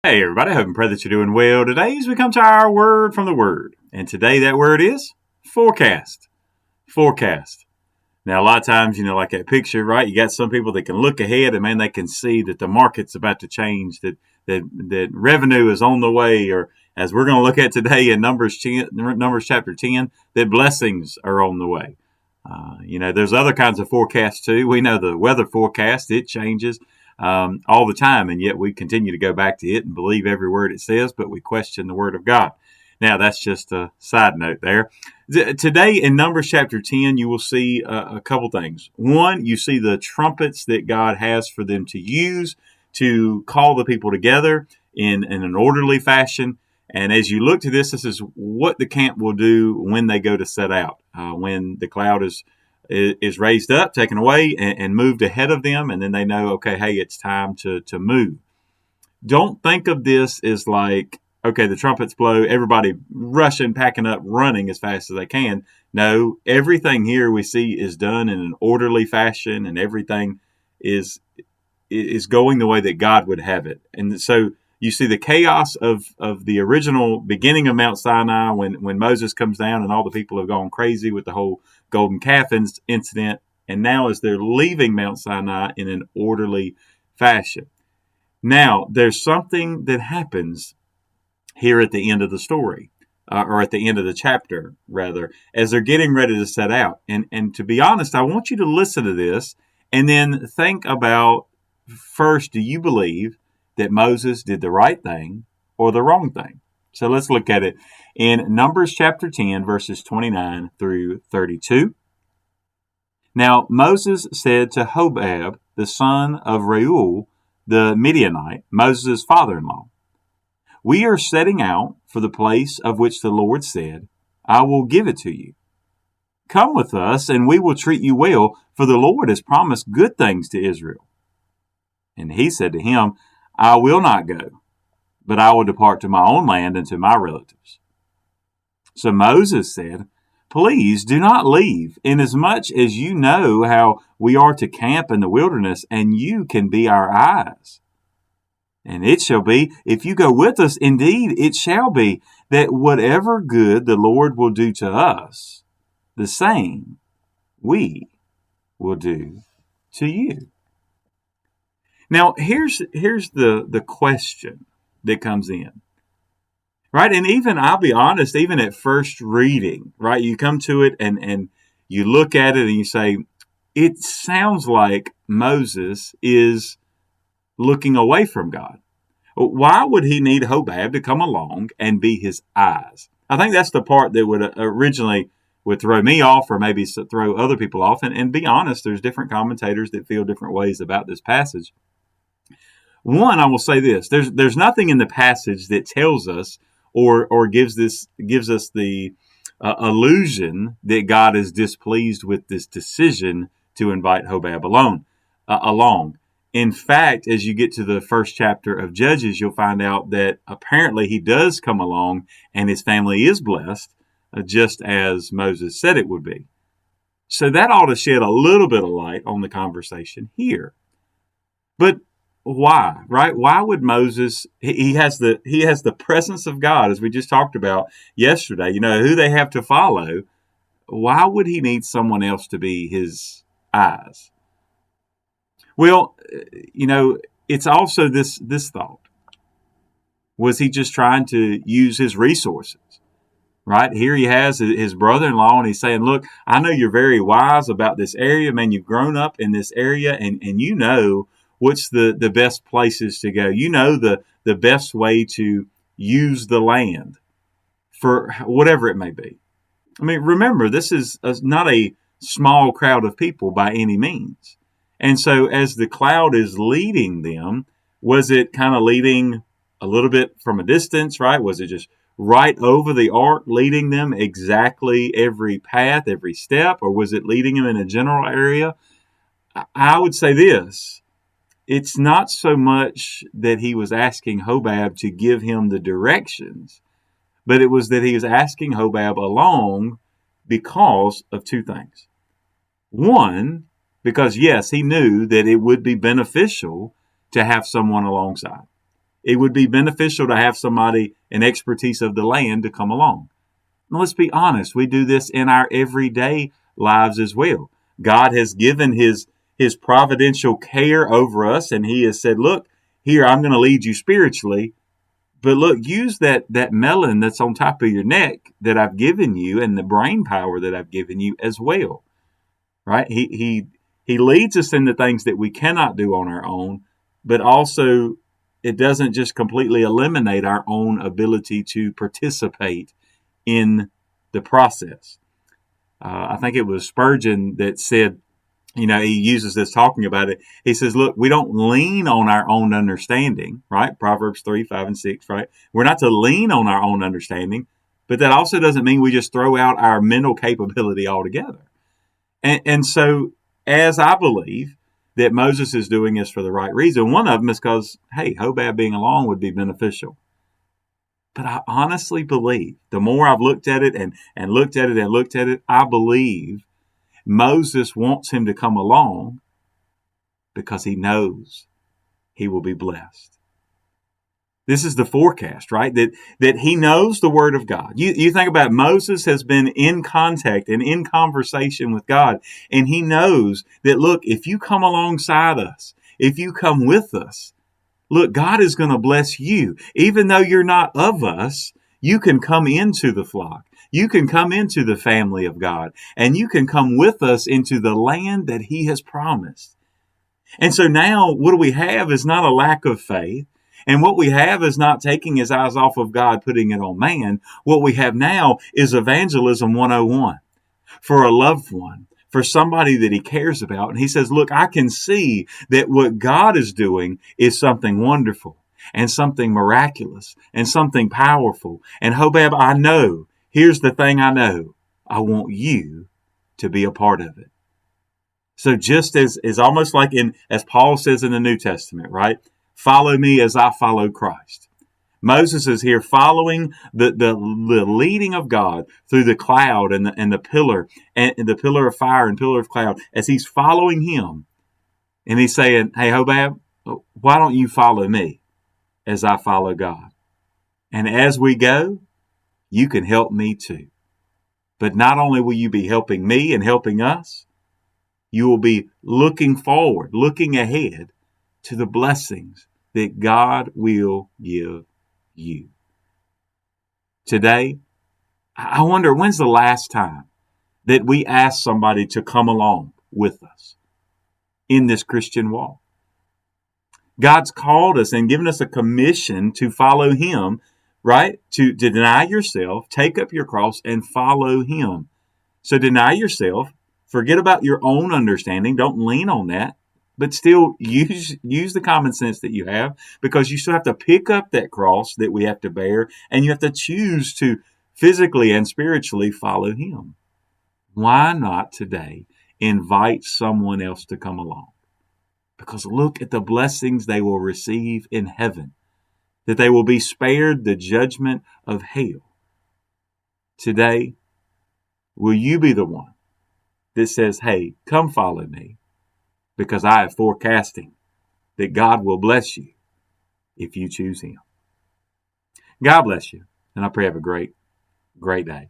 Hey everybody, hope and pray that you're doing well. Today as we come to our word from the Word. And today that word is forecast. Forecast. Now a lot of times, like that picture, right? You got some people that can look ahead and man, they can see that the market's about to change, that revenue is on the way, or as we're going to look at today in Numbers chapter 10, that blessings are on the way. There's other kinds of forecasts too. We know the weather forecast, it changes all the time, and yet we continue to go back to it and believe every word it says, but we question the word of God. Now, that's just a side note there. Today in Numbers chapter 10, you will see a couple things. One, you see the trumpets that God has for them to use to call the people together in an orderly fashion. And as you look to this is what the camp will do when they go to set out, when the cloud is raised up, taken away, and moved ahead of them, and then they know, okay, hey, it's time to move. Don't think of this as like, okay, the trumpets blow, everybody rushing, packing up, running as fast as they can. No, everything here we see is done in an orderly fashion, and everything is going the way that God would have it. And so you see the chaos of the original beginning of Mount Sinai when Moses comes down and all the people have gone crazy with the whole golden calf incident. And now as they're leaving Mount Sinai in an orderly fashion. Now, there's something that happens here at the end of the story, or at the end of the chapter, rather, as they're getting ready to set out. And to be honest, I want you to listen to this and then think about, first, do you believe that Moses did the right thing or the wrong thing? So let's look at it in Numbers chapter 10, verses 29 through 32. Now Moses said to Hobab, the son of Reuel, the Midianite, Moses' father-in-law, "We are setting out for the place of which the Lord said, 'I will give it to you.' Come with us, and we will treat you well, for the Lord has promised good things to Israel." And he said to him, "I will not go, but I will depart to my own land and to my relatives." So Moses said, "Please do not leave, inasmuch as you know how we are to camp in the wilderness, and you can be our eyes. And it shall be, if you go with us, indeed it shall be, that whatever good the Lord will do to us, the same we will do to you." Now, here's the question that comes in, right? And even, I'll be honest, even at first reading, right, you come to it and you look at it and you say, it sounds like Moses is looking away from God. Why would he need Hobab to come along and be his eyes? I think that's the part that would originally would throw me off, or maybe throw other people off. And be honest, there's different commentators that feel different ways about this passage. One, I will say this: there's nothing in the passage that tells us or gives us the illusion that God is displeased with this decision to invite Hobab along. In fact, as you get to the first chapter of Judges, you'll find out that apparently he does come along and his family is blessed, just as Moses said it would be. So that ought to shed a little bit of light on the conversation here. But why, right? Why would Moses? He has the presence of God, as we just talked about yesterday. You know who they have to follow. Why would he need someone else to be his eyes? Well, it's also this thought. Was he just trying to use his resources? Right? Here he has his brother-in-law, and he's saying, look, I know you're very wise about this area. Man, you've grown up in this area, and you know what's the best places to go. You know the best way to use the land for whatever it may be. I mean, remember, this is not a small crowd of people by any means. And so as the cloud is leading them, was it kind of leading a little bit from a distance, right? Was it just right over the ark, leading them exactly every path, every step, or was it leading them in a general area? I would say this: it's not so much that he was asking Hobab to give him the directions, but it was that he was asking Hobab along because of two things. One, because yes, he knew that it would be beneficial to have someone alongside. it would be beneficial to have somebody, an expertise of the land, to come along. Now, let's be honest. We do this in our everyday lives as well. God has given his providential care over us, and he has said, look, here, I'm going to lead you spiritually. But look, use that melon that's on top of your neck that I've given you and the brain power that I've given you as well. Right? He leads us in the things that we cannot do on our own, but also it doesn't just completely eliminate our own ability to participate in the process. I think it was Spurgeon that said, he uses this talking about it. He says, look, we don't lean on our own understanding, right? Proverbs 3, 5, and 6, right? We're not to lean on our own understanding, but that also doesn't mean we just throw out our mental capability altogether. And so, as I believe that Moses is doing this for the right reason, one of them is because, hey, Hobab being along would be beneficial. But I honestly believe, the more I've looked at it and looked at it and looked at it, I believe Moses wants him to come along because he knows he will be blessed. This is the forecast, right? That he knows the word of God. You think about it, Moses has been in contact and in conversation with God, and he knows that, look, if you come alongside us, if you come with us, look, God is going to bless you. Even though you're not of us, you can come into the flock. You can come into the family of God, and you can come with us into the land that he has promised. And so now what we have is not a lack of faith. And what we have is not taking his eyes off of God, putting it on man. What we have now is evangelism 101 for a loved one, for somebody that he cares about. And he says, look, I can see that what God is doing is something wonderful and something miraculous and something powerful. And Hobab, I know, here's the thing I know. I want you to be a part of it. So just as almost like as Paul says in the New Testament, right? Follow me as I follow Christ. Moses is here following the leading of God through the cloud and the pillar and the pillar of fire and pillar of cloud as he's following him. And he's saying, hey, Hobab, why don't you follow me as I follow God? And as we go, you can help me too. But not only will you be helping me and helping us, you will be looking forward, looking ahead to the blessings that God will give you. Today, I wonder, when's the last time that we asked somebody to come along with us in this Christian walk? God's called us and given us a commission to follow him, right? To deny yourself, take up your cross, and follow him. So deny yourself, forget about your own understanding, don't lean on that, but still use the common sense that you have, because you still have to pick up that cross that we have to bear, and you have to choose to physically and spiritually follow him. Why not today invite someone else to come along? Because look at the blessings they will receive in heaven, that they will be spared the judgment of hell. Today, will you be the one that says, hey, come follow me, because I am forecasting that God will bless you if you choose him. God bless you, and I pray you have a great, great day.